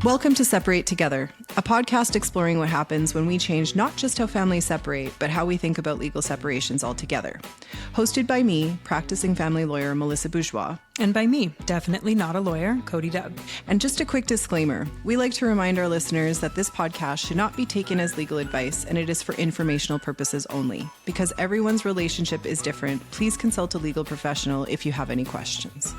Welcome to Separate Together, a podcast exploring what happens when we change not just how families separate, but how we think about legal separations altogether. Hosted by me, practicing family lawyer Melissa Bourgeois. And by me, definitely not a lawyer, Cody Dub. And just a quick disclaimer, we like to remind our listeners that this podcast should not be taken as legal advice and it is for informational purposes only. Because everyone's relationship is different, please consult a legal professional if you have any questions.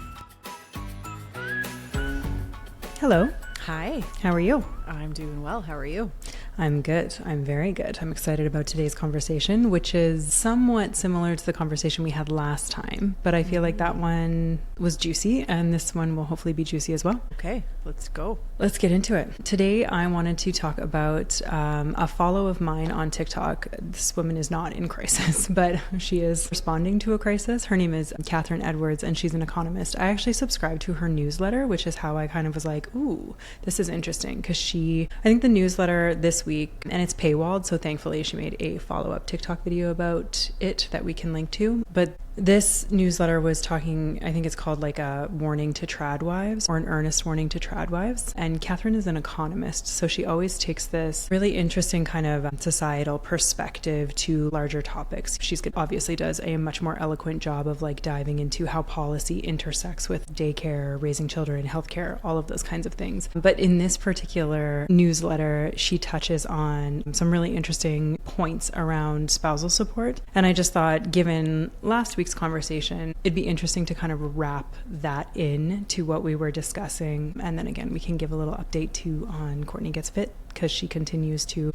Hello. Hi. How are you? I'm doing well. How are you? I'm good. I'm very good. I'm excited about today's conversation, which is somewhat similar to the conversation we had last time, but I feel like that one was juicy and this one will hopefully be juicy as well. Okay, let's go. Let's get into it. Today, I wanted to talk about a follow of mine on TikTok. This woman is not in crisis, but she is responding to a crisis. Her name is Kathryn Edwards, and she's an economist. I actually subscribe to her newsletter, which is how I kind of was like, ooh, this is interesting, because I think the newsletter this week, and it's paywalled, so thankfully she made a follow-up TikTok video about it that we can link to. But this newsletter was talking, I think it's called like a warning to trad wives, or an earnest warning to trad wives. And Kathryn is an economist, so she always takes this really interesting kind of societal perspective to larger topics. She obviously does a much more eloquent job of like diving into how policy intersects with daycare, raising children, healthcare, all of those kinds of things. But in this particular newsletter, she touches on some really interesting points around spousal support. And I just thought, given last week's conversation, it'd be interesting to kind of wrap that in to what we were discussing. And then again, we can give a little update too on Courtney Gets Fit, because she continues to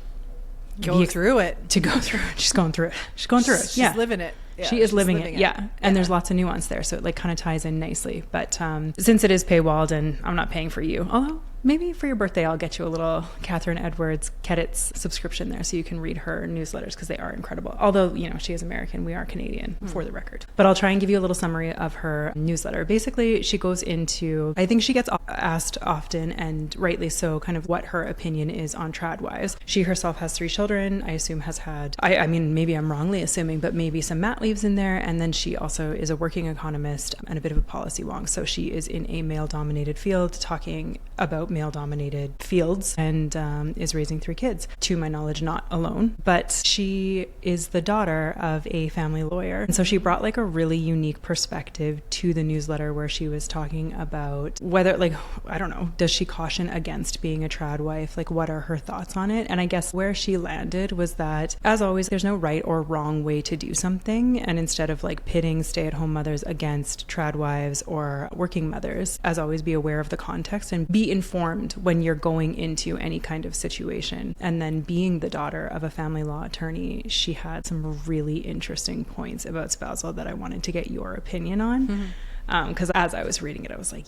go through it. She's going through it. She's living it. Yeah, she is living it. Yeah. And there's lots of nuance there. So it like kind of ties in nicely. But since it is paywalled and I'm not paying for you, although maybe for your birthday, I'll get you a little Kathryn Edwards Kedits subscription there so you can read her newsletters, because they are incredible. Although, she is American, we are Canadian, for the record. But I'll try and give you a little summary of her newsletter. Basically, she goes into, I think she gets asked often, and rightly so, kind of what her opinion is on trad wives. She herself has 3 children, I assume has had, I mean, maybe I'm wrongly assuming, but maybe some mat leaves in there. And then she also is a working economist and a bit of a policy wonk. So she is in a male-dominated field talking about male-dominated fields, and is raising 3 kids, to my knowledge not alone, but she is the daughter of a family lawyer. And so she brought like a really unique perspective to the newsletter, where she was talking about whether, like, I don't know, does she caution against being a trad wife? Like, what are her thoughts on it? And I guess where she landed was that, as always, there's no right or wrong way to do something. And instead of like pitting stay-at-home mothers against trad wives or working mothers, as always, be aware of the context and be informed when you're going into any kind of situation. And then, being the daughter of a family law attorney, she had some really interesting points about spousal that I wanted to get your opinion on. Because as I was reading it, I was like,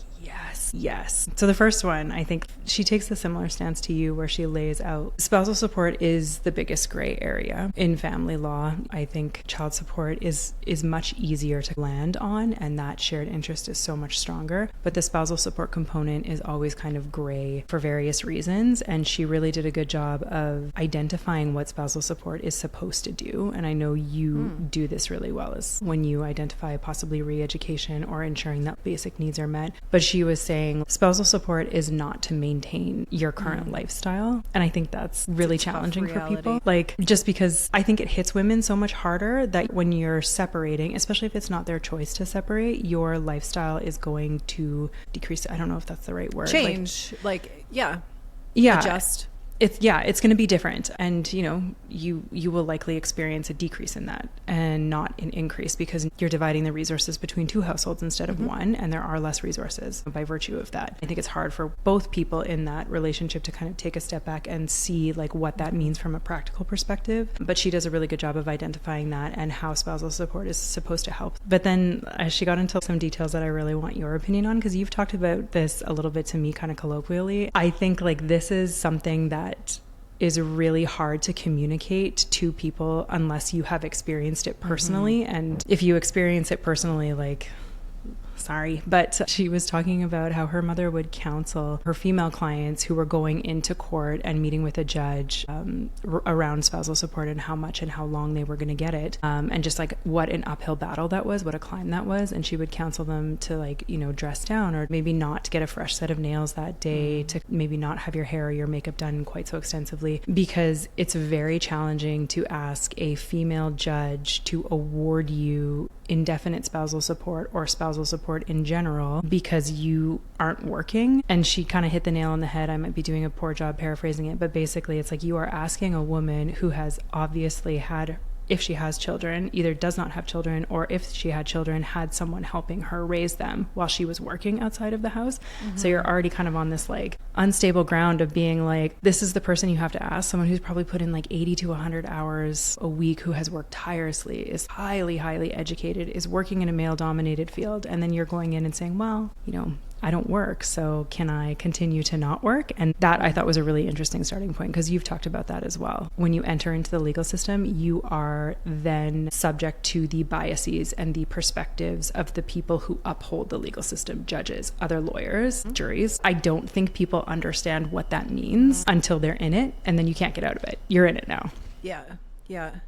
yes. So the first one, I think she takes a similar stance to you, where she lays out spousal support is the biggest gray area in family law. I think child support is much easier to land on, and that shared interest is so much stronger. But the spousal support component is always kind of gray for various reasons. And she really did a good job of identifying what spousal support is supposed to do. And I know you do this really well, is when you identify possibly re-education or ensuring that basic needs are met. But she was saying spousal support is not to maintain your current lifestyle. And I think that's really challenging for people. Like, just because I think it hits women so much harder that when you're separating, especially if it's not their choice to separate, your lifestyle is going to decrease. I don't know if that's the right word. Change. Yeah. Adjust. It's going to be different, and you will likely experience a decrease in that and not an increase, because you're dividing the resources between 2 households instead of one, and there are less resources by virtue of that. I think it's hard for both people in that relationship to kind of take a step back and see like what that means from a practical perspective. But she does a really good job of identifying that and how spousal support is supposed to help. But then she got into some details that I really want your opinion on, because you've talked about this a little bit to me kind of colloquially. I think like this is something that is really hard to communicate to people unless you have experienced it personally. And if you experience it personally, like sorry, but she was talking about how her mother would counsel her female clients who were going into court and meeting with a judge around spousal support and how much and how long they were going to get it. And just like what an uphill battle that was, what a climb that was. And she would counsel them to like, you know, dress down or maybe not get a fresh set of nails that day, to maybe not have your hair or your makeup done quite so extensively, because it's very challenging to ask a female judge to award you indefinite spousal support or spousal support in general because you aren't working. And she kind of hit the nail on the head. I might be doing a poor job paraphrasing it, but basically it's like you are asking a woman who has obviously had, if she has children, either does not have children, or if she had children, had someone helping her raise them while she was working outside of the house. So you're already kind of on this like unstable ground of being like, this is the person you have to ask, someone who's probably put in like 80 to 100 hours a week, who has worked tirelessly, is highly educated, is working in a male dominated field. And then you're going in and saying, well, you know, I don't work, so can I continue to not work? And that I thought was a really interesting starting point, because you've talked about that as well. When you enter into the legal system, you are then subject to the biases and the perspectives of the people who uphold the legal system, judges, other lawyers, juries. I don't think people understand what that means until they're in it, and then you can't get out of it. You're in it now. Yeah. Yeah.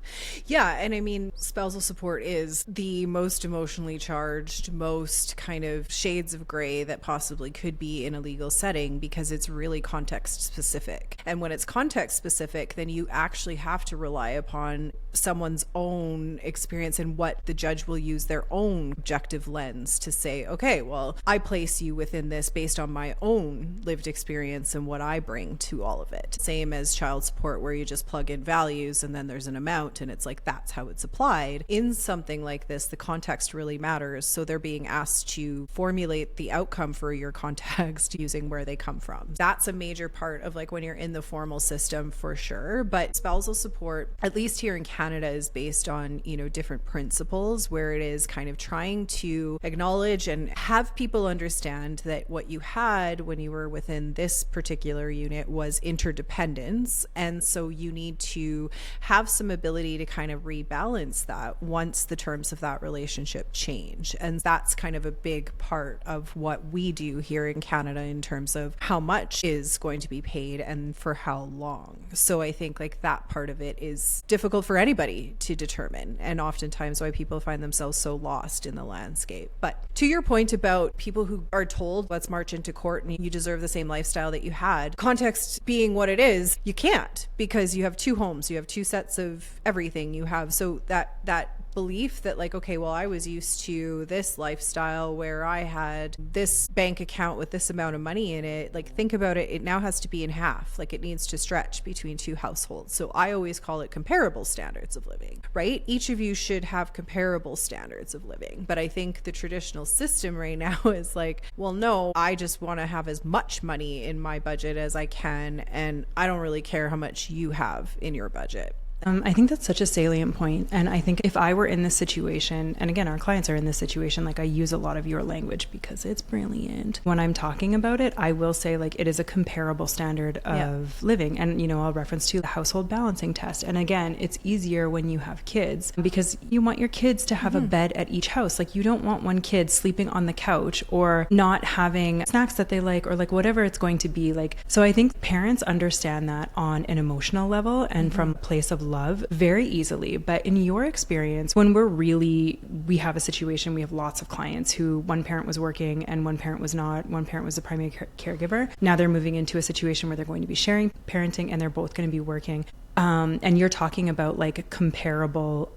And I mean, spousal support is the most emotionally charged, most kind of shades of gray that possibly could be in a legal setting, because it's really context specific. And when it's context specific, then you actually have to rely upon someone's own experience and what the judge will use their own objective lens to say, okay, well, I place you within this based on my own lived experience and what I bring to all of it. Same as child support, where you just plug in values and then there's an amount and it's like, that's how it's applied. In something like this, the context really matters. So they're being asked to formulate the outcome for your context using where they come from. That's a major part of like when you're in the formal system for sure. But spousal support, at least here in Canada, is based on, you know, different principles, where it is kind of trying to acknowledge and have people understand that what you had when you were within this particular unit was interdependence. And so you need to have some ability to kind of rebalance that once the terms of that relationship change. And that's kind of a big part of what we do here in Canada in terms of how much is going to be paid and for how long. So I think like that part of it is difficult for anybody to determine, and oftentimes why people find themselves so lost in the landscape. But to your point about people who are told, let's march into court and you deserve the same lifestyle that you had, context being what it is, you can't, because you have two homes, you have two sets of everything you have. So that belief that like, okay, well, I was used to this lifestyle where I had this bank account with this amount of money in it, like think about it, it now has to be in half. Like it needs to stretch between two households. So I always call it comparable standards of living, right? Each of you should have comparable standards of living. But I think the traditional system right now is like, well, no, I just want to have as much money in my budget as I can, and I don't really care how much you have in your budget. I think that's such a salient point. And I think if I were in this situation, and again, our clients are in this situation, like I use a lot of your language because it's brilliant. When I'm talking about it, I will say like it is a comparable standard of living. And, you know, I'll reference to the household balancing test. And again, it's easier when you have kids because you want your kids to have a bed at each house. Like you don't want one kid sleeping on the couch or not having snacks that they like, or like whatever it's going to be like. So I think parents understand that on an emotional level and from a place of love very easily. But in your experience, when we have a situation, we have lots of clients who one parent was working and one parent was not, one parent was the primary caregiver. Now they're moving into a situation where they're going to be sharing parenting and they're both going to be working. And you're talking about like comparable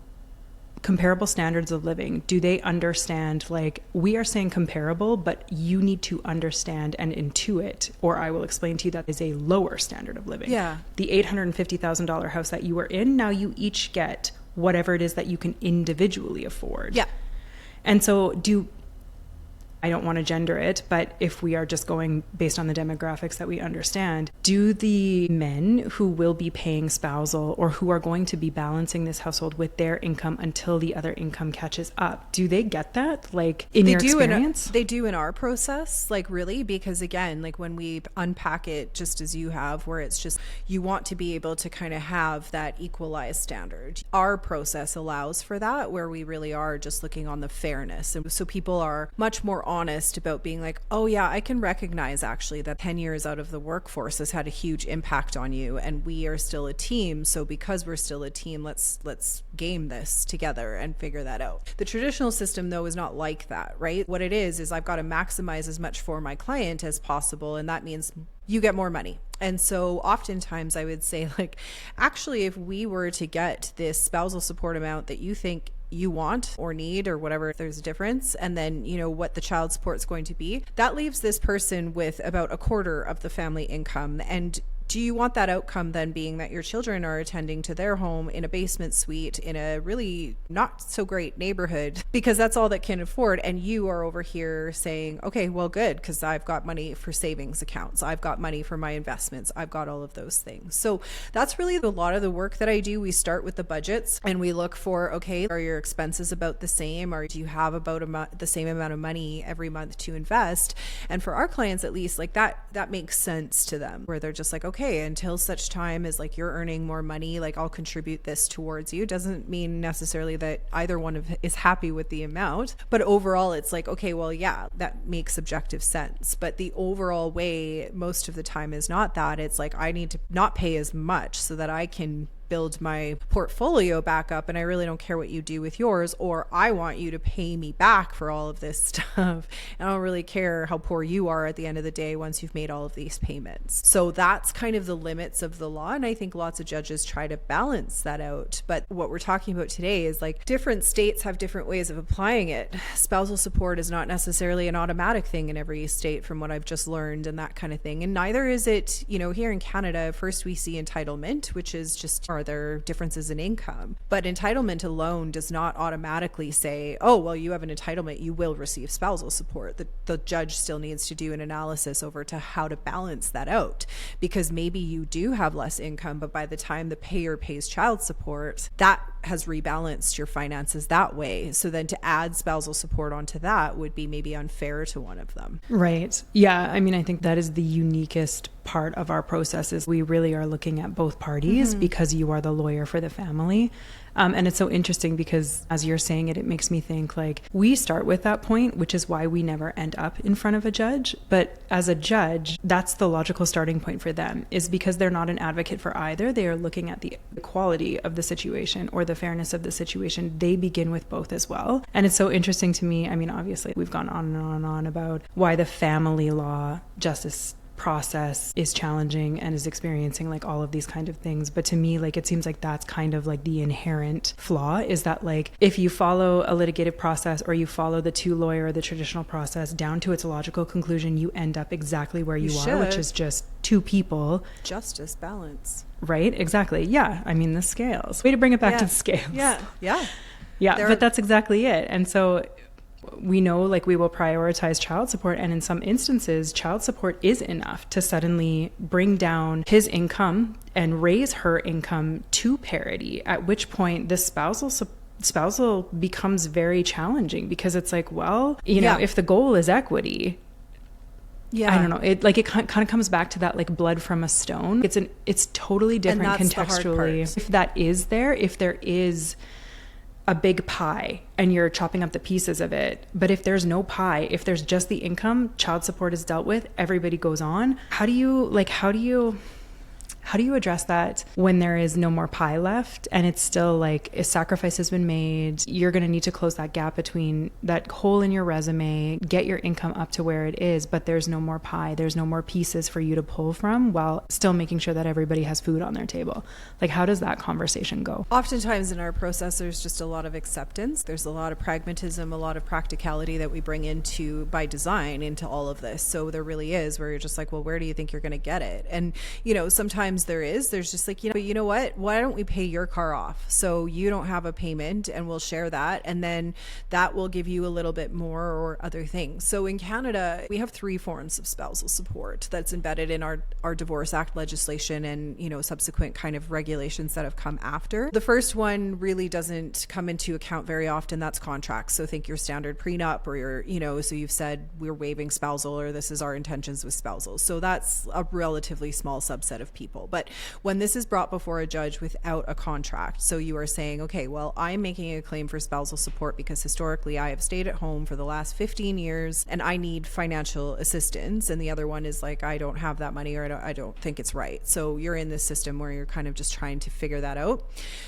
standards of living. Do they understand, like, we are saying comparable, but you need to understand and intuit, or I will explain to you that is a lower standard of living. Yeah. The $850,000 house that you were in, now you each get whatever it is that you can individually afford. Yeah. And so I don't want to gender it, but if we are just going based on the demographics that we understand, do the men who will be paying spousal or who are going to be balancing this household with their income until the other income catches up, do they get that? Like in your experience? They do in our process, like really, because again, like when we unpack it just as you have, where it's just you want to be able to kind of have that equalized standard. Our process allows for that, where we really are just looking on the fairness. And so people are much more honest about being like, oh yeah, I can recognize actually that 10 years out of the workforce has had a huge impact on you, and we are still a team. So because we're still a team, let's game this together and figure that out. The traditional system though is not like that, right? What it is I've got to maximize as much for my client as possible, and that means you get more money. And so oftentimes I would say, like, actually, if we were to get this spousal support amount that you think you want or need or whatever, if there's a difference, and then, you know, what the child support is going to be, that leaves this person with about a quarter of the family income. And do you want that outcome then being that your children are attending to their home in a basement suite in a really not so great neighborhood because that's all that can afford, and you are over here saying, okay, well, good, because I've got money for savings accounts, I've got money for my investments, I've got all of those things. So that's really a lot of the work that I do. We start with the budgets and we look for, okay, are your expenses about the same, or do you have about the same amount of money every month to invest? And for our clients, at least, like that makes sense to them, where they're just like, okay, until such time as like you're earning more money, like I'll contribute this towards you. Doesn't mean necessarily that either one is happy with the amount, but overall it's like, okay, well, yeah, that makes objective sense. But the overall way most of the time is not that. It's like, I need to not pay as much so that I can build my portfolio back up, and I really don't care what you do with yours, or I want you to pay me back for all of this stuff, and I don't really care how poor you are at the end of the day once you've made all of these payments. So that's kind of the limits of the law, and I think lots of judges try to balance that out. But what we're talking about today is like different states have different ways of applying it. Spousal support is not necessarily an automatic thing in every state, from what I've just learned, and that kind of thing. And neither is it, you know, here in Canada. First we see entitlement, which is just, are there differences in income? But entitlement alone does not automatically say, oh, well, you have an entitlement, you will receive spousal support. The judge still needs to do an analysis over to how to balance that out, because maybe you do have less income, but by the time the payer pays child support, that has rebalanced your finances that way. So then to add spousal support onto that would be maybe unfair to one of them. Right. Yeah. I mean, I think that is the uniquest part of our process, is we really are looking at both parties, because you are the lawyer for the family. And it's so interesting because as you're saying it, it makes me think like we start with that point, which is why we never end up in front of a judge. But as a judge, that's the logical starting point for them, is because they're not an advocate for either. They are looking at the quality of the situation or the fairness of the situation. They begin with both as well. And it's so interesting to me. I mean, obviously, we've gone on and on and on about why the family law justice process is challenging and is experiencing like all of these kind of things. But to me, like, it seems like that's kind of like the inherent flaw, is that like if you follow a litigative process or you follow the two-lawyer or the traditional process down to its logical conclusion, you end up exactly where you are, which is just two people. Justice, balance. Right? Exactly. Yeah. I mean, the scales. Way to bring it back to the scales. Yeah. But that's exactly it. And so we know like we will prioritize child support, and in some instances child support is enough to suddenly bring down his income and raise her income to parity, at which point the spousal becomes very challenging, because it's like, well, you know, if the goal is equity, I don't know, it kind of comes back to that like blood from a stone. It's totally different contextually. If that is there, if there is a big pie and you're chopping up the pieces of it, but if there's no pie, if there's just the income, child support is dealt with, everybody goes on. How do you address that when there is no more pie left, and it's still like a sacrifice has been made? You're going to need to close that gap between that hole in your resume, get your income up to where it is, but there's no more pie, there's no more pieces for you to pull from, while still making sure that everybody has food on their table. Like, how does that conversation go? Oftentimes in our process, there's just a lot of acceptance. There's a lot of pragmatism, a lot of practicality that we bring into by design into all of this. So there really is, where you're just like, well, where do you think you're going to get it? And, you know, sometimes sometimes there's just like, but you know what? Why don't we pay your car off? So you don't have a payment and we'll share that. And then that will give you a little bit more or other things. So in Canada, we have 3 forms of spousal support that's embedded in our Divorce Act legislation and, subsequent kind of regulations that have come after. The first one really doesn't come into account very often. That's contracts. So think your standard prenup or so you've said we're waiving spousal or this is our intentions with spousal. So that's a relatively small subset of people. But when this is brought before a judge without a contract, so you are saying, okay, well, I'm making a claim for spousal support because historically I have stayed at home for the last 15 years and I need financial assistance. And the other one is like, I don't have that money or I don't think it's right. So you're in this system where you're kind of just trying to figure that out.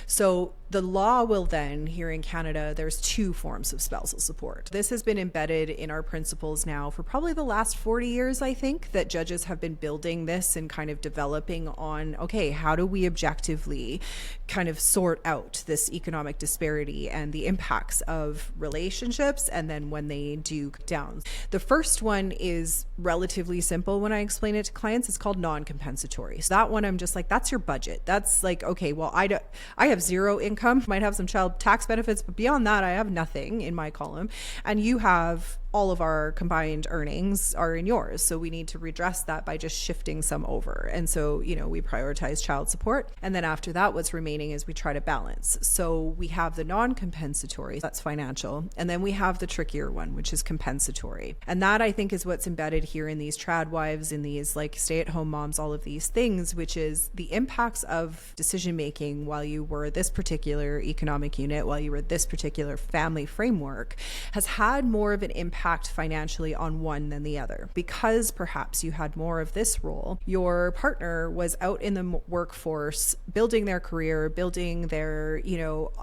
So the law will then, here in Canada, there's 2 forms of spousal support. This has been embedded in our principles now for probably the last 40 years, I think, that judges have been building this and kind of developing on, okay, how do we objectively kind of sort out this economic disparity and the impacts of relationships and then when they do down. The first one is relatively simple when I explain it to clients. It's called non-compensatory. So that one I'm just like, that's your budget. That's like, okay, well, I have 0 income, might have some child tax benefits, but beyond that, I have nothing in my column. And you have all of our combined earnings are in yours. So we need to redress that by just shifting some over. And so, we prioritize child support. And then after that, what's remaining is we try to balance. So we have the non-compensatory, that's financial. And then we have the trickier one, which is compensatory. And that I think is what's embedded here in these trad wives, in these like stay-at-home moms, all of these things, which is the impacts of decision-making while you were this particular economic unit, while you were this particular family framework, has had more of an impact financially on one than the other. Because perhaps you had more of this role, your partner was out in the workforce, building their career, building their,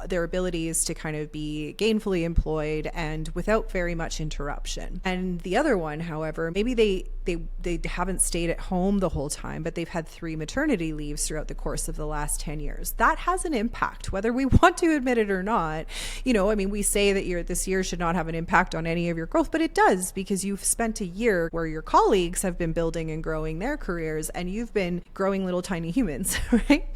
their abilities to kind of be gainfully employed and without very much interruption. And the other one, however, maybe they haven't stayed at home the whole time, but they've had 3 maternity leaves throughout the course of the last 10 years. That has an impact, whether we want to admit it or not. We say that this year should not have an impact on any of your growth, but it does, because you've spent a year where your colleagues have been building and growing their careers and you've been growing little tiny humans, right?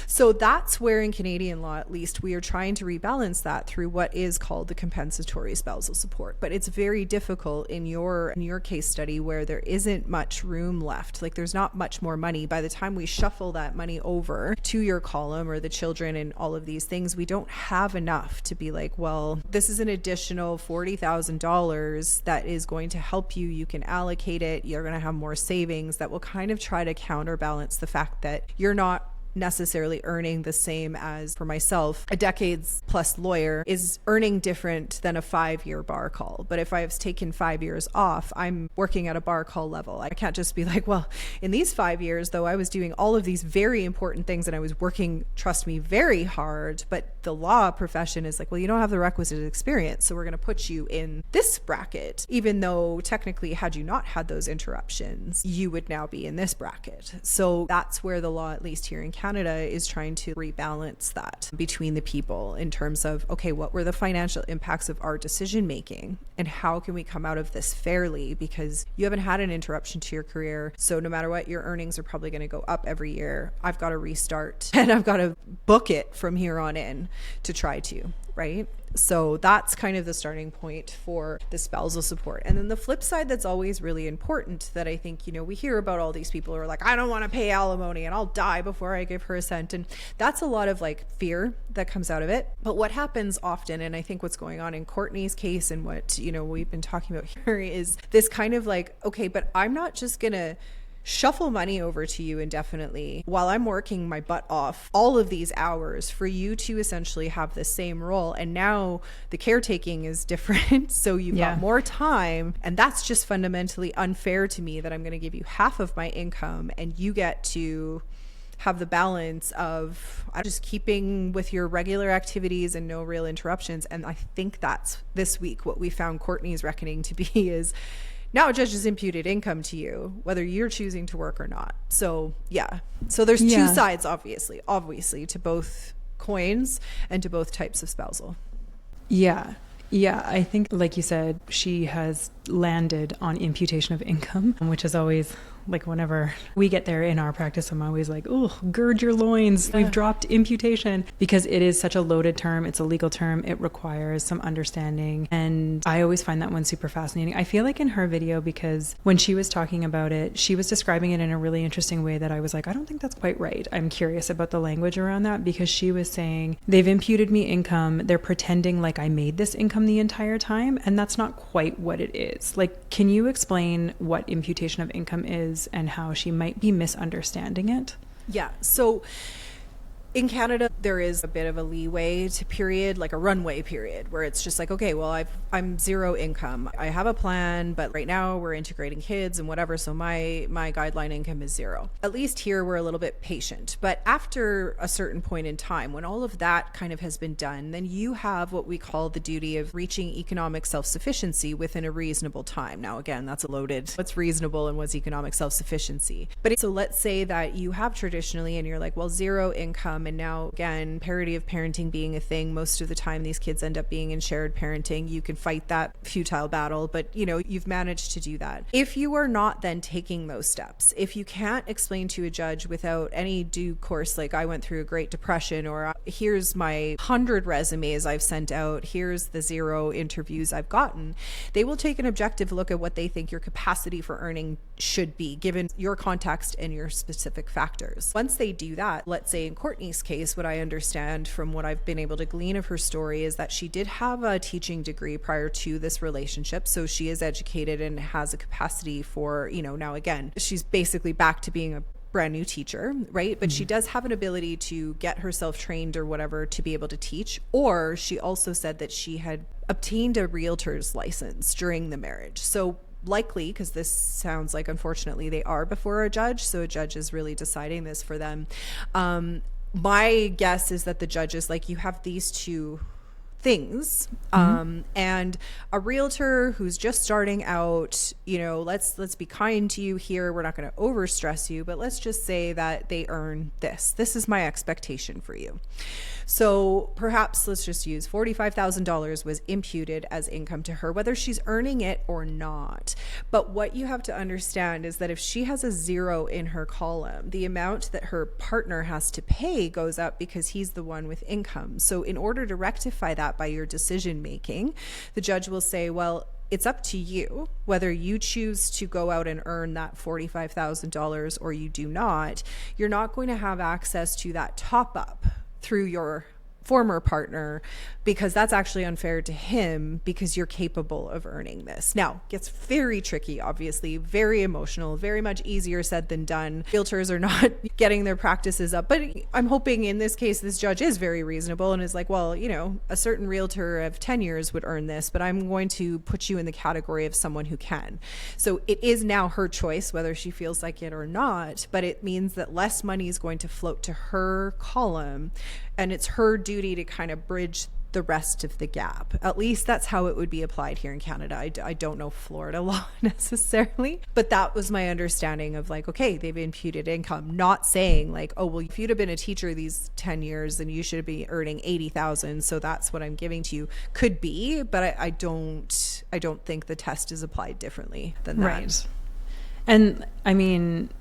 So that's where in Canadian law, at least, we are trying to rebalance that through what is called the compensatory spousal support. But it's very difficult in your case study where there isn't much room left. Like there's not much more money. By the time we shuffle that money over to your column or the children and all of these things, we don't have enough to be like, well, this is an additional $40,000 that is going to help you. You can allocate it. You're going to have more savings that will kind of try to counterbalance the fact that you're not necessarily earning the same as, for myself, a decades plus lawyer is earning different than a 5-year bar call. But if I've taken 5 years off, I'm working at a bar call level. I can't just be like, well, in these 5 years, though, I was doing all of these very important things and I was working, trust me, very hard. But the law profession is like, well, you don't have the requisite experience, so we're going to put you in this bracket, even though technically, had you not had those interruptions, you would now be in this bracket. So that's where the law, at least here in Canada, is trying to rebalance that between the people in terms of, okay, what were the financial impacts of our decision making and how can we come out of this fairly, because you haven't had an interruption to your career. So no matter what, your earnings are probably going to go up every year. I've got to restart and I've got to book it from here on in to try to, right? So that's kind of the starting point for the spousal support. And then the flip side that's always really important that I think, we hear about all these people who are like, I don't want to pay alimony and I'll die before I give her a cent. And that's a lot of like fear that comes out of it. But what happens often, and I think what's going on in Courtney's case and what, we've been talking about here is this kind of like, okay, but I'm not just going to shuffle money over to you indefinitely while I'm working my butt off all of these hours for you to essentially have the same role. And now the caretaking is different. So you've got more time. And that's just fundamentally unfair to me that I'm going to give you half of my income and you get to have the balance of just keeping with your regular activities and no real interruptions. And I think that's this week what we found Courtney's reckoning to be is now a judge has imputed income to you, whether you're choosing to work or not. So so there's 2 sides, obviously to both coins and to both types of spousal. Yeah, I think, like you said, she has landed on imputation of income, which is always like whenever we get there in our practice, I'm always like, oh, gird your loins. We've dropped imputation, because it is such a loaded term. It's a legal term. It requires some understanding. And I always find that one super fascinating. I feel like in her video, because when she was talking about it, she was describing it in a really interesting way that I was like, I don't think that's quite right. I'm curious about the language around that, because she was saying they've imputed me income. They're pretending like I made this income the entire time. And that's not quite what it is. Like, can you explain what imputation of income is and how she might be misunderstanding it? Yeah. So in Canada, there is a bit of a leeway to period, like a runway period, where it's just like, okay, well, I'm zero income. I have a plan, but right now we're integrating kids and whatever. So my guideline income is zero. At least here we're a little bit patient. But after a certain point in time, when all of that kind of has been done, then you have what we call the duty of reaching economic self-sufficiency within a reasonable time. Now, again, that's a loaded, what's reasonable and what's economic self-sufficiency. But so let's say that you have traditionally, and you're like, well, zero income. And now, again, parity of parenting being a thing, most of the time these kids end up being in shared parenting. You can fight that futile battle, but you've managed to do that. If you are not then taking those steps, if you can't explain to a judge without any due course, like I went through a Great Depression, or here's my 100 resumes I've sent out, here's the 0 interviews I've gotten, they will take an objective look at what they think your capacity for earning should be given your context and your specific factors. Once they do that, let's say in Courtney's case, what I understand from what I've been able to glean of her story is that she did have a teaching degree prior to this relationship. So she is educated and has a capacity for, now again, she's basically back to being a brand new teacher, right? But she does have an ability to get herself trained or whatever to be able to teach. Or she also said that she had obtained a realtor's license during the marriage. So likely, because this sounds like, unfortunately, they are before a judge. So a judge is really deciding this for them. My guess is that the judge is like, you have these two things, and a realtor who's just starting out, let's be kind to you here. We're not going to overstress you, but let's just say that they earn this. This is my expectation for you. So perhaps let's just use $45,000 was imputed as income to her, whether she's earning it or not. But what you have to understand is that if she has a 0 in her column, the amount that her partner has to pay goes up because he's the one with income. So in order to rectify that by your decision making, the judge will say, well, it's up to you whether you choose to go out and earn that $45,000 or you do not. You're not going to have access to that top up through your former partner, because that's actually unfair to him because you're capable of earning this. Now, it gets very tricky, obviously, very emotional, very much easier said than done. Realtors are not getting their practices up, but I'm hoping in this case, this judge is very reasonable and is like, well, a certain realtor of 10 years would earn this, but I'm going to put you in the category of someone who can. So it is now her choice whether she feels like it or not, but it means that less money is going to float to her column, and it's her duty to kind of bridge the rest of the gap. At least that's how it would be applied here in Canada. I don't know Florida law necessarily, but that was my understanding of like, okay, they've imputed income, not saying like, oh, well, if you'd have been a teacher these 10 years, then you should be earning 80,000. So that's what I'm giving to you. Could be, but I don't think the test is applied differently than that. Right. And I mean,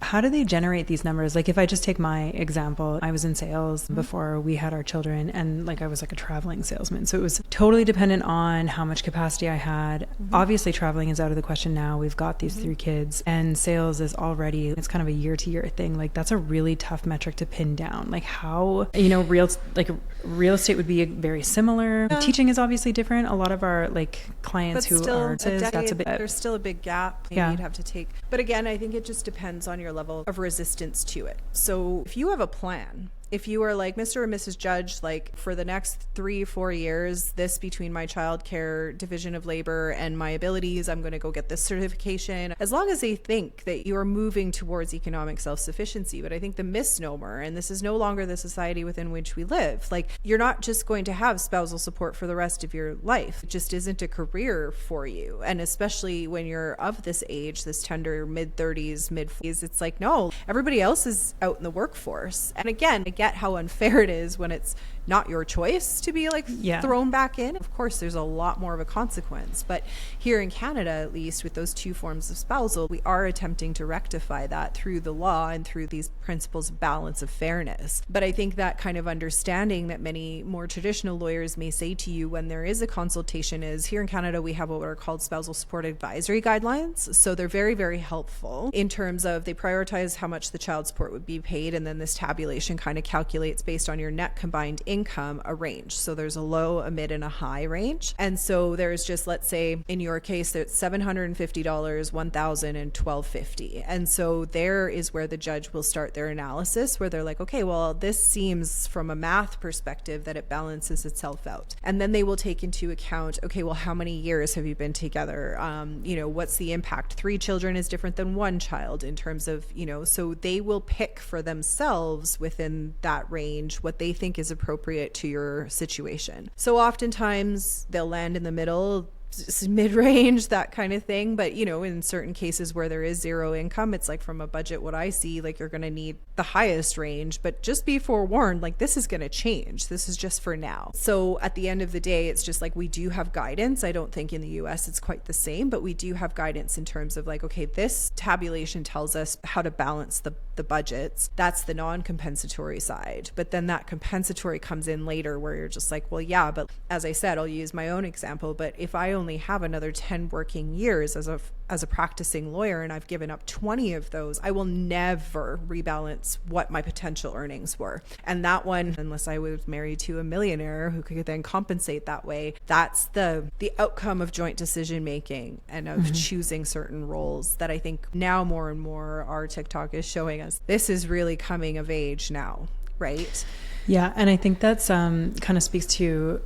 how do they generate these numbers? Like if I just take my example, I was in sales before we had our children, and like I was like a traveling salesman. So it was totally dependent on how much capacity I had. Obviously traveling is out of the question now. We've got these 3 kids, and sales is already, it's kind of a year-to-year thing. Like that's a really tough metric to pin down. Like how, real estate would be very similar. Yeah. Teaching is obviously different. A lot of our like clients who are, there's still a big gap you'd have to take. But again, I think it just depends on your level of resistance to it. So if you have a plan, if you are like Mr. or Mrs. Judge, like for the next 3-4 years, this between my childcare division of labor and my abilities, I'm going to go get this certification, as long as they think that you are moving towards economic self-sufficiency. But I think the misnomer, and this is no longer the society within which we live, like you're not just going to have spousal support for the rest of your life. It just isn't a career for you. And especially when you're of this age, this tender mid-30s, mid-40s, it's like, no, everybody else is out in the workforce. And again, I get how unfair it is when it's not your choice to be like thrown back in, of course there's a lot more of a consequence. But here in Canada, at least with those two forms of spousal, we are attempting to rectify that through the law and through these principles of balance of fairness. But I think that kind of understanding that many more traditional lawyers may say to you when there is a consultation is, here in Canada we have what are called spousal support advisory guidelines. So they're very, very helpful in terms of they prioritize how much the child support would be paid, and then this tabulation kind of calculates based on your net combined income a range. So there's a low, a mid, and a high range. And so there's just, let's say in your case, it's $750, $1,000, and $1,250. And so there is where the judge will start their analysis, where they're like, okay, well, this seems from a math perspective that it balances itself out. And then they will take into account, okay, well, how many years have you been together? What's the impact? 3 children is different than 1 child in terms of, so they will pick for themselves within that range what they think is appropriate to your situation. So oftentimes they'll land in the middle, mid-range, that kind of thing. But in certain cases where there is zero income, it's like from a budget, what I see, like you're going to need the highest range. But just be forewarned, like this is going to change. This is just for now. So at the end of the day, it's just like we do have guidance. I don't think in the US it's quite the same, but we do have guidance in terms of like, okay, this tabulation tells us how to balance the budgets. That's the non-compensatory side. But then that compensatory comes in later where you're just like, well, yeah, but as I said, I'll use my own example, but if I only have another 10 working years as a practicing lawyer and I've given up 20 of those, I will never rebalance what my potential earnings were. And that one, unless I was married to a millionaire who could then compensate that way, that's the outcome of joint decision making and of choosing certain roles that I think now more and more our TikTok is showing us. This is really coming of age now, right? Yeah, and I think that's kind of speaks to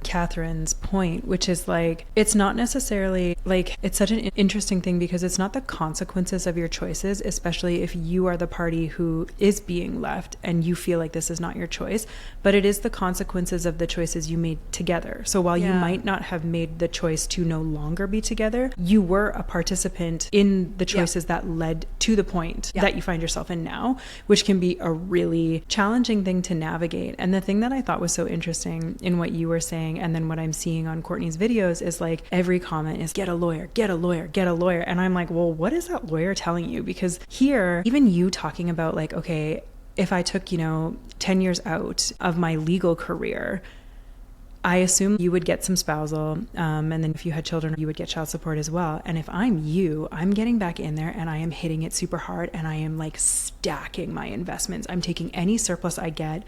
Kathryn's point, which is like, it's not necessarily like, it's such an interesting thing because it's not the consequences of your choices, especially if you are the party who is being left and you feel like this is not your choice, but it is the consequences of the choices you made together. So while you might not have made the choice to no longer be together, you were a participant in the choices that led to the point that you find yourself in now, which can be a really challenging thing to navigate. And the thing that I thought was so interesting in what you were saying, and then what I'm seeing on Courtney's videos, is like every comment is get a lawyer, get a lawyer, get a lawyer. And I'm like, well, what is that lawyer telling you? Because here, even you talking about like, okay, if I took, 10 years out of my legal career, I assume you would get some spousal, and then if you had children, you would get child support as well. And if I'm you, I'm getting back in there and I am hitting it super hard and I am like stacking my investments. I'm taking any surplus I get,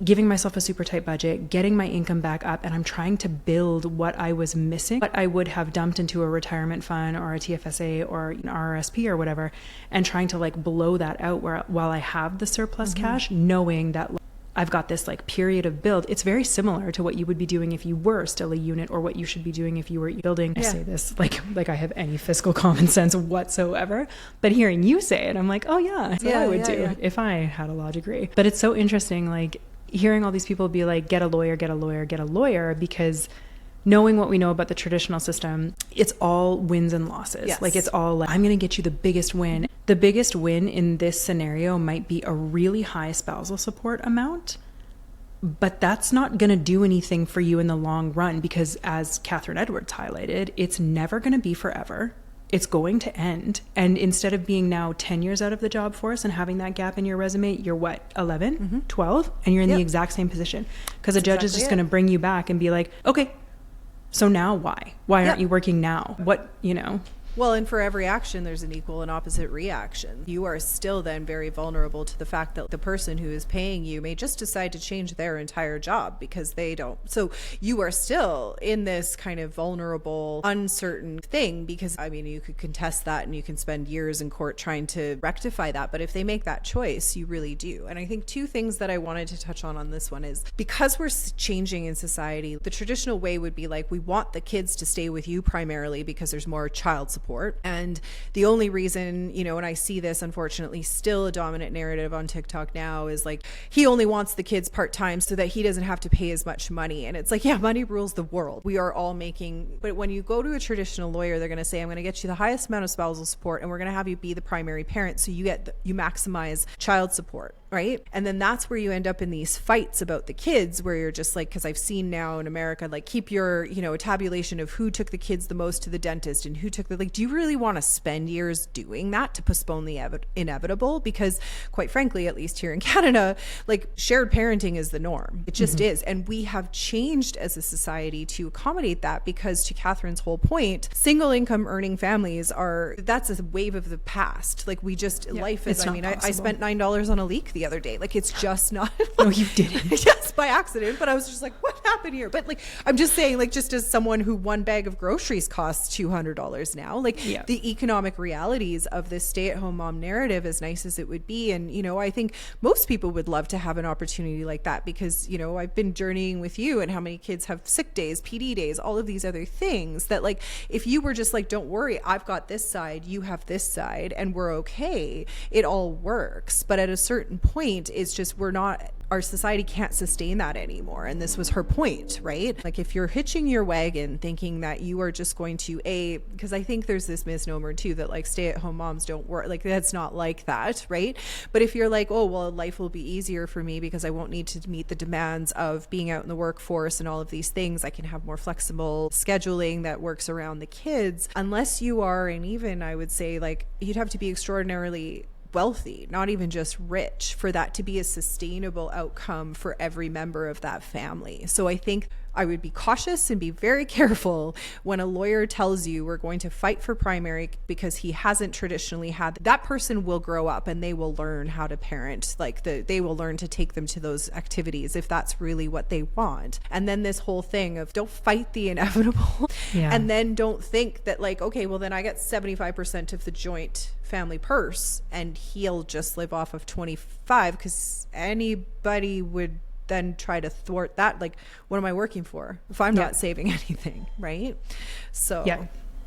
giving myself a super tight budget, getting my income back up, and I'm trying to build what I was missing, what I would have dumped into a retirement fund or a TFSA or an RRSP or whatever, and trying to like blow that out while I have the surplus cash, knowing that I've got this like period of build. It's very similar to what you would be doing if you were still a unit, or what you should be doing if you were building. I say this like I have any fiscal common sense whatsoever, but hearing you say it, I'm like, oh yeah, that's what I would do if I had a law degree. But it's so interesting, like hearing all these people be like, get a lawyer, get a lawyer, get a lawyer, because knowing what we know about the traditional system, it's all wins and losses. Like it's all like, I'm going to get you the biggest win. The biggest win in this scenario might be a really high spousal support amount, but that's not going to do anything for you in the long run, because as Kathryn Edwards highlighted, it's never going to be forever. It's going to end. And instead of being now 10 years out of the job force and having that gap in your resume, you're what, 11, 12, and you're in the exact same position, because a judge is just going to bring you back and be like, okay, so now why aren't you working now? What, Well, and for every action, there's an equal and opposite reaction. You are still then very vulnerable to the fact that the person who is paying you may just decide to change their entire job because they don't. So you are still in this kind of vulnerable, uncertain thing, because, I mean, you could contest that and you can spend years in court trying to rectify that. But if they make that choice, you really do. And I think two things that I wanted to touch on this one is, because we're changing in society, the traditional way would be like, we want the kids to stay with you primarily because there's more child support. And the only reason, and I see this unfortunately still a dominant narrative on TikTok now, is like, he only wants the kids part-time so that he doesn't have to pay as much money. And it's like, yeah, money rules the world. We are all making, but when you go to a traditional lawyer, they're going to say, I'm going to get you the highest amount of spousal support and we're going to have you be the primary parent so you maximize child support. right? And then that's where you end up in these fights about the kids, where you're just like, because I've seen now in America, like, keep your, you know, a tabulation of who took the kids the most to the dentist and who took the, like, do you really want to spend years doing that to postpone the inevitable? Because quite frankly, at least here in Canada, like, shared parenting is the norm. It just is. And we have changed as a society to accommodate that, because to Kathryn's whole point, single income earning families that's a wave of the past. Like, we just, life is, I mean, I spent $9 on a leak the other day. Like, it's just not. No, you didn't. Yes, by accident. But I was just like, what happened here? But like, I'm just saying, like, just as someone who one bag of groceries costs $200 now, like, the economic realities of this stay-at-home mom narrative, as nice as it would be. And, you know, I think most people would love to have an opportunity like that, because, you know, I've been journeying with you and how many kids have sick days, PD days, all of these other things that, like, if you were just like, don't worry, I've got this side, you have this side, and we're okay, it all works. But at a certain point, it's just, our society can't sustain that anymore. And this was her point, right? Like, if you're hitching your wagon thinking that you are just going to, because I think there's this misnomer too, that like stay-at-home moms don't work. Like, that's not like that, right? But if you're like, oh, well, life will be easier for me because I won't need to meet the demands of being out in the workforce and all of these things, I can have more flexible scheduling that works around the kids. Unless you are, and even I would say, like, you'd have to be extraordinarily wealthy, not even just rich, for that to be a sustainable outcome for every member of that family. So I think I would be cautious and be very careful when a lawyer tells you we're going to fight for primary because he hasn't traditionally had. That person will grow up and they will learn how to parent. Like, they will learn to take them to those activities if that's really what they want. And then this whole thing of don't fight the inevitable, and then don't think that, like, okay, well, then I get 75% of the joint family purse and he'll just live off of 25, because anybody would then try to thwart that. Like, what am I working for if I'm not saving anything, right? So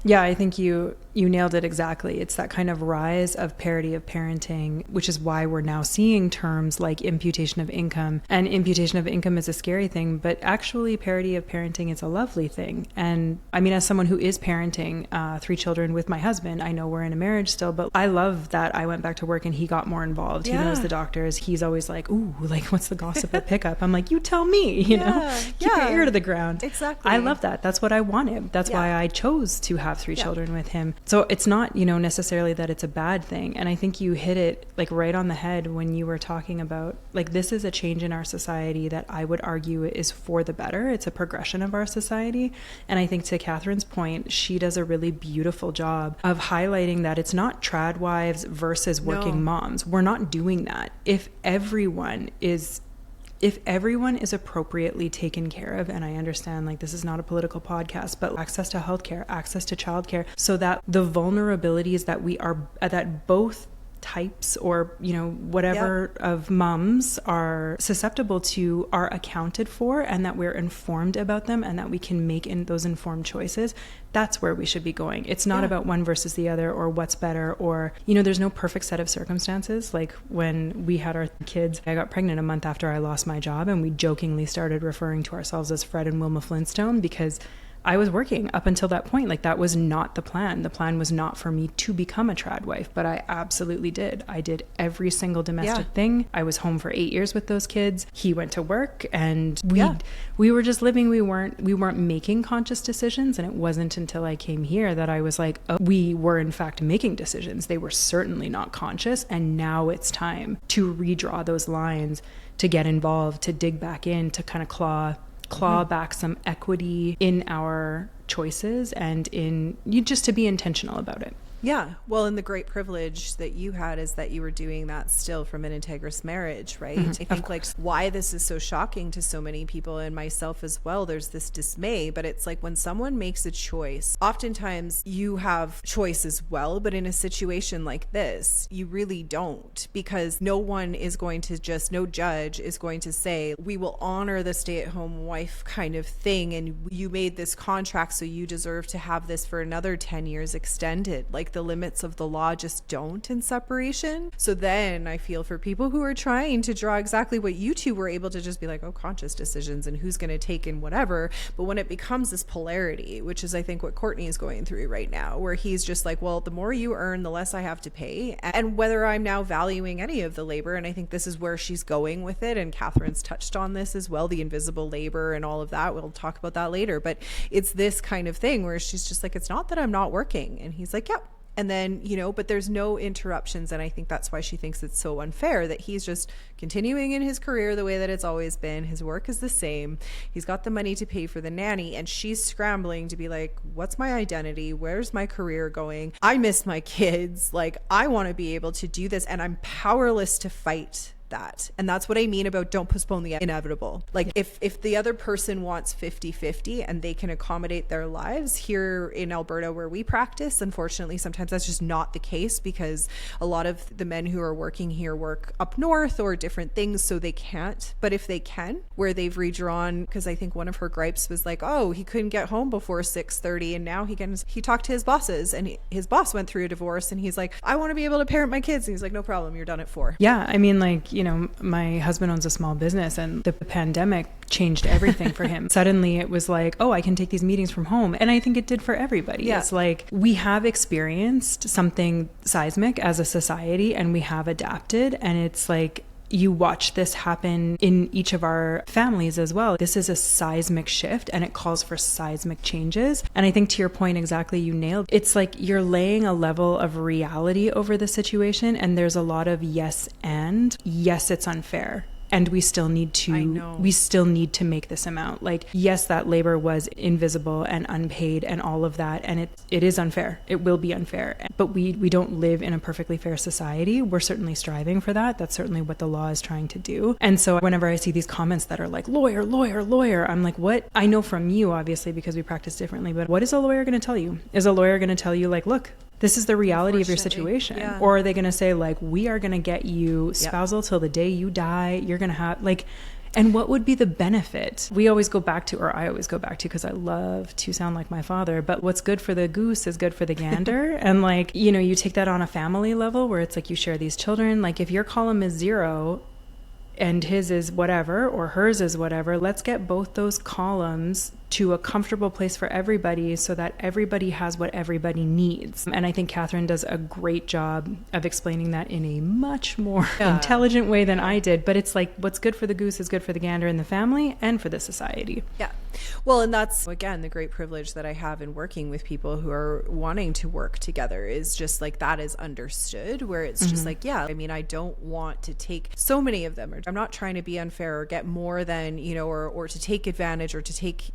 yeah, I think you nailed it exactly. It's that kind of rise of parity of parenting, which is why we're now seeing terms like imputation of income. And imputation of income is a scary thing, but actually parity of parenting is a lovely thing. And I mean, as someone who is parenting 3 children with my husband, I know we're in a marriage still, but I love that I went back to work and he got more involved. He knows the doctors. He's always like, ooh, like, what's the gossip at pickup? I'm like, you tell me, you know, keep your ear to the ground. Exactly. I love that. That's what I wanted. That's why I chose to have 3 children with him. So it's not, you know, necessarily that it's a bad thing. And I think you hit it like right on the head when you were talking about, like, this is a change in our society that I would argue is for the better. It's a progression of our society. And I think to Kathryn's point, she does a really beautiful job of highlighting that it's not trad wives versus working moms. We're not doing that. If everyone is appropriately taken care of, and I understand, like, this is not a political podcast, but access to healthcare, access to childcare, so that the vulnerabilities that both types, or, you know, whatever of moms are susceptible to, are accounted for, and that we're informed about them, and that we can make those informed choices. That's where we should be going. It's not about one versus the other, or what's better, or, you know, there's no perfect set of circumstances. Like, when we had our kids, I got pregnant a month after I lost my job, and we jokingly started referring to ourselves as Fred and Wilma Flintstone, because I was working up until that point. Like, that was not the plan. The plan was not for me to become a trad wife, but I absolutely did. I did every single domestic thing. I was home for 8 years with those kids. He went to work, and we were just living. We weren't making conscious decisions. And it wasn't until I came here that I was like, oh, we were in fact making decisions. They were certainly not conscious. And now it's time to redraw those lines, to get involved, to dig back in, to kind of claw back some equity in our choices, and just to be intentional about it. Yeah. Well, and the great privilege that you had is that you were doing that still from an integrous marriage, right? I think, like, why this is so shocking to so many people, and myself as well, there's this dismay, but it's like, when someone makes a choice, oftentimes you have choice as well, but in a situation like this, you really don't, because no judge is going to say, we will honor the stay-at-home wife kind of thing, and you made this contract, so you deserve to have this for another 10 years extended. Like, like the limits of the law just don't in separation. So then I feel for people who are trying to draw exactly what you two were able to just be like, oh, conscious decisions and who's going to take in whatever. But when it becomes this polarity, which is I think what Courtney is going through right now, where he's just like, well, the more you earn, the less I have to pay. And whether I'm now valuing any of the labor, and I think this is where she's going with it, and Kathryn's touched on this as well, the invisible labor and all of that. We'll talk about that later. But it's this kind of thing where she's just like, it's not that I'm not working. And he's like, yep. And then, but there's no interruptions. And I think that's why she thinks it's so unfair that he's just continuing in his career the way that it's always been. His work is the same. He's got the money to pay for the nanny. And she's scrambling to be like, what's my identity? Where's my career going? I miss my kids. Like, I want to be able to do this. And I'm powerless to fight that. And that's what I mean about don't postpone the inevitable. Like if the other person wants 50-50 and they can accommodate their lives here in Alberta where we practice, unfortunately sometimes that's just not the case because a lot of the men who are working here work up north or different things, so they can't. But if they can, where they've redrawn, because I think one of her gripes was like, oh, he couldn't get home before 6:30 and now he talked to his bosses and his boss went through a divorce and he's like, I want to be able to parent my kids. And he's like, no problem, you're done at 4. Yeah, I mean, like, my husband owns a small business and the pandemic changed everything for him. Suddenly it was like, oh, I can take these meetings from home. And I think it did for everybody. Yeah. It's like we have experienced something seismic as a society and we have adapted. And it's like, you watch this happen in each of our families as well. This is a seismic shift and it calls for seismic changes. And I think to your point, exactly, you nailed it. It's like you're laying a level of reality over the situation and there's a lot of yes, it's unfair. And we still need to make this amount. Like, yes, that labor was invisible and unpaid and all of that. And it is unfair. It will be unfair. But we don't live in a perfectly fair society. We're certainly striving for that. That's certainly what the law is trying to do. And so whenever I see these comments that are like, lawyer, lawyer, lawyer, I'm like, what? I know from you, obviously, because we practice differently, but what is a lawyer going to tell you? Is a lawyer going to tell you like, look, this is the reality of your situation? Yeah. Or are they going to say like, we are going to get you spousal till the day you die. You're going to have like, and what would be the benefit? We always go back to, or I always go back to, because I love to sound like my father, but what's good for the goose is good for the gander. And like, you take that on a family level where it's like you share these children. Like if your column is 0 and his is whatever, or hers is whatever, let's get both those columns to a comfortable place for everybody so that everybody has what everybody needs. And I think Kathryn does a great job of explaining that in a much more intelligent way than I did. But it's like what's good for the goose is good for the gander in the family and for the society. Yeah. Well, and that's, again, the great privilege that I have in working with people who are wanting to work together is just like that is understood, where it's just like, yeah, I mean, I don't want to take so many of them. I'm not trying to be unfair or get more than, or to take advantage or to take,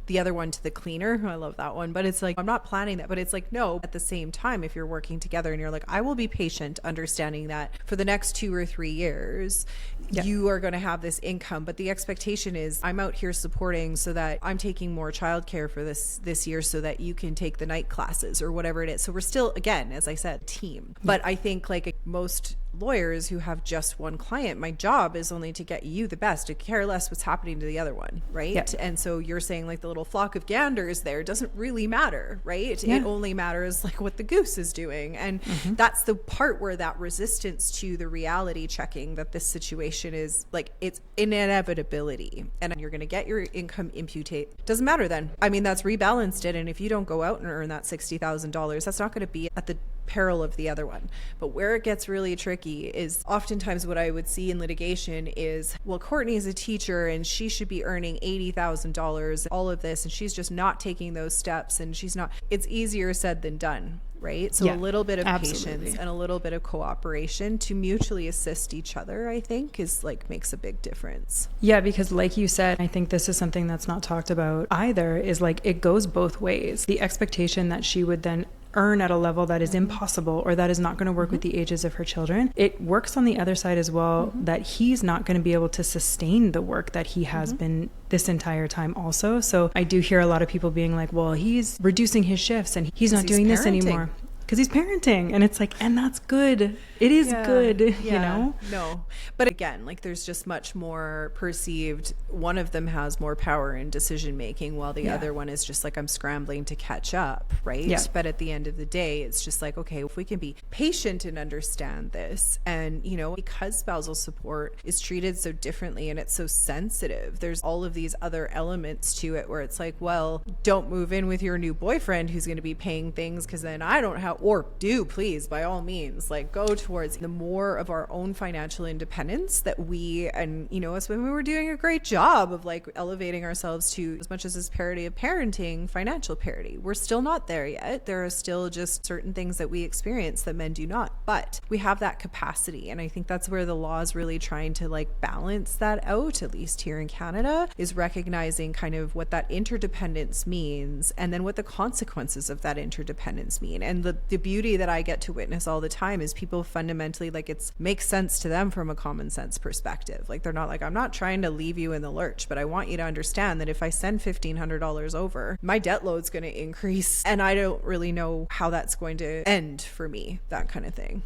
the other one to the cleaner. I love that one. But it's like, I'm not planning that. But it's like, no, at the same time, if you're working together and you're like, I will be patient, understanding that for the next 2 or 3 years, you are going to have this income. But the expectation is I'm out here supporting so that I'm taking more childcare for this year so that you can take the night classes or whatever it is. So we're still, again, as I said, team. But I think like most lawyers who have just one client, my job is only to get you the best, to care less what's happening to the other one, right? Yep. And so you're saying like the little flock of ganders there doesn't really matter, right? Yeah. It only matters like what the goose is doing. And that's the part where that resistance to the reality checking that this situation is like, it's an inevitability and you're going to get your income imputate. Doesn't matter then. I mean, that's rebalanced it. And if you don't go out and earn that $60,000, that's not going to be at the peril of the other one. But where it gets really tricky is oftentimes what I would see in litigation is, well, Courtney is a teacher and she should be earning $80,000, all of this, and she's just not taking those steps and she's not. It's easier said than done, right? So a little bit of patience and a little bit of cooperation to mutually assist each other, I think, is like makes a big difference. Yeah, because like you said, I think this is something that's not talked about either, is like it goes both ways. The expectation that she would then earn at a level that is impossible or that is not going to work with the ages of her children. It works on the other side as well, that he's not going to be able to sustain the work that he has been this entire time also. So I do hear a lot of people being like, well, he's reducing his shifts and he's not doing this anymore. because he's parenting, and it's like, and that's good. It is good, you know? No. But again, like there's just much more perceived. One of them has more power in decision making while the other one is just like, I'm scrambling to catch up, right? Yeah. But at the end of the day, it's just like, okay, if we can be patient and understand this, and, you know, because spousal support is treated so differently and it's so sensitive, there's all of these other elements to it where it's like, well, don't move in with your new boyfriend who's going to be paying things because then I don't have, or do please, by all means, like go towards the more of our own financial independence that we, and you know, us women were doing a great job of like elevating ourselves to, as much as this parity of parenting, financial parity. We're still not there yet. There are still just certain things that we experience that men do not, but we have that capacity. And I think that's where the law is really trying to like balance that out, at least here in Canada, is recognizing kind of what that interdependence means and then what the consequences of that interdependence mean. And the beauty that I get to witness all the time is people fundamentally, like, it makes sense to them from a common sense perspective. Like they're not like, I'm not trying to leave you in the lurch, but I want you to understand that if I send $1,500 over, my debt load's going to increase and I don't really know how that's going to end for me, that kind of thing.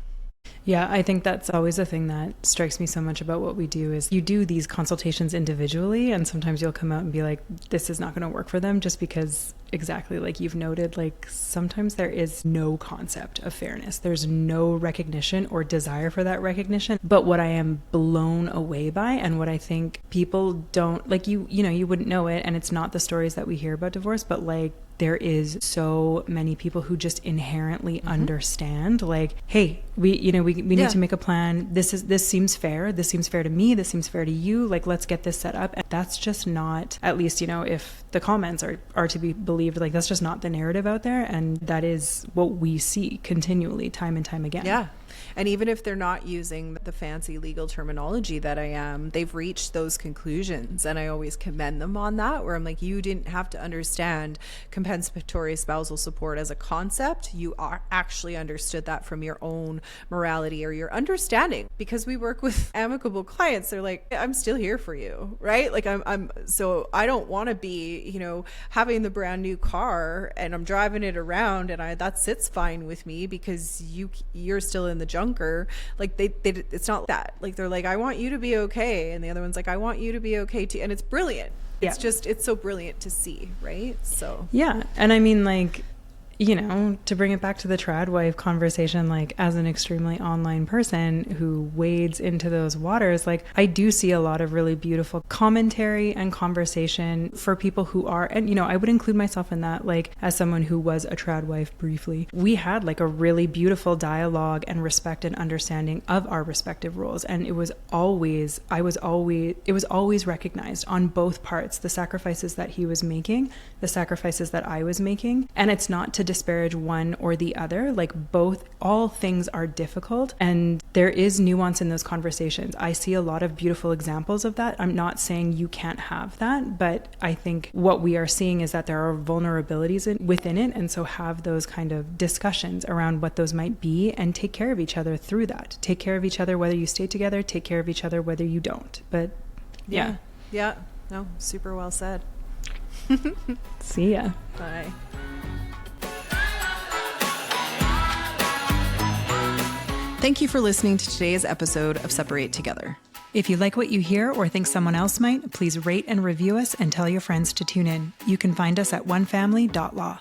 Yeah, I think that's always a thing that strikes me so much about what we do is you do these consultations individually, and sometimes you'll come out and be like, this is not going to work for them, just because, exactly like you've noted, like sometimes there is no concept of fairness. There's no recognition or desire for that recognition. But what I am blown away by, and what I think people don't, like you know, you wouldn't know it, and it's not the stories that we hear about divorce, but like there is so many people who just inherently understand, like, hey, we need to make a plan. This seems fair. This seems fair to me. This seems fair to you. Like, let's get this set up. And that's just not, at least, you know, if the comments are to be believed, like that's just not the narrative out there. And that is what we see continually, time and time again. Yeah. And even if they're not using the fancy legal terminology that I am, they've reached those conclusions. And I always commend them on that, where I'm like, you didn't have to understand compensatory spousal support as a concept. You are actually understood that from your own morality or your understanding. Because we work with amicable clients, they're like, I'm still here for you, right? Like so I don't want to be, you know, having the brand new car and I'm driving it around and that sits fine with me because you're still in the junker. Like they it's not that, like they're like, I want you to be okay, and the other one's like, I want you to be okay too. And it's brilliant. It's just, it's so brilliant to see, right? So yeah. And I mean, like, you know, to bring it back to the trad wife conversation, like as an extremely online person who wades into those waters, like I do see a lot of really beautiful commentary and conversation for people who are, and you know, I would include myself in that, like as someone who was a trad wife briefly, we had like a really beautiful dialogue and respect and understanding of our respective roles. And it was always recognized on both parts, the sacrifices that he was making, the sacrifices that I was making. And it's not to disparage one or the other, like all things are difficult and there is nuance in those conversations. I see a lot of beautiful examples of that. I'm not saying you can't have that, but I think what we are seeing is that there are vulnerabilities within it, and so have those kind of discussions around what those might be and take care of each other through that. Take care of each other whether you stay together, take care of each other whether you don't. But yeah. No, super well said. See ya. Bye. Thank you for listening to today's episode of Separate Together. If you like what you hear or think someone else might, please rate and review us and tell your friends to tune in. You can find us at onefamily.law.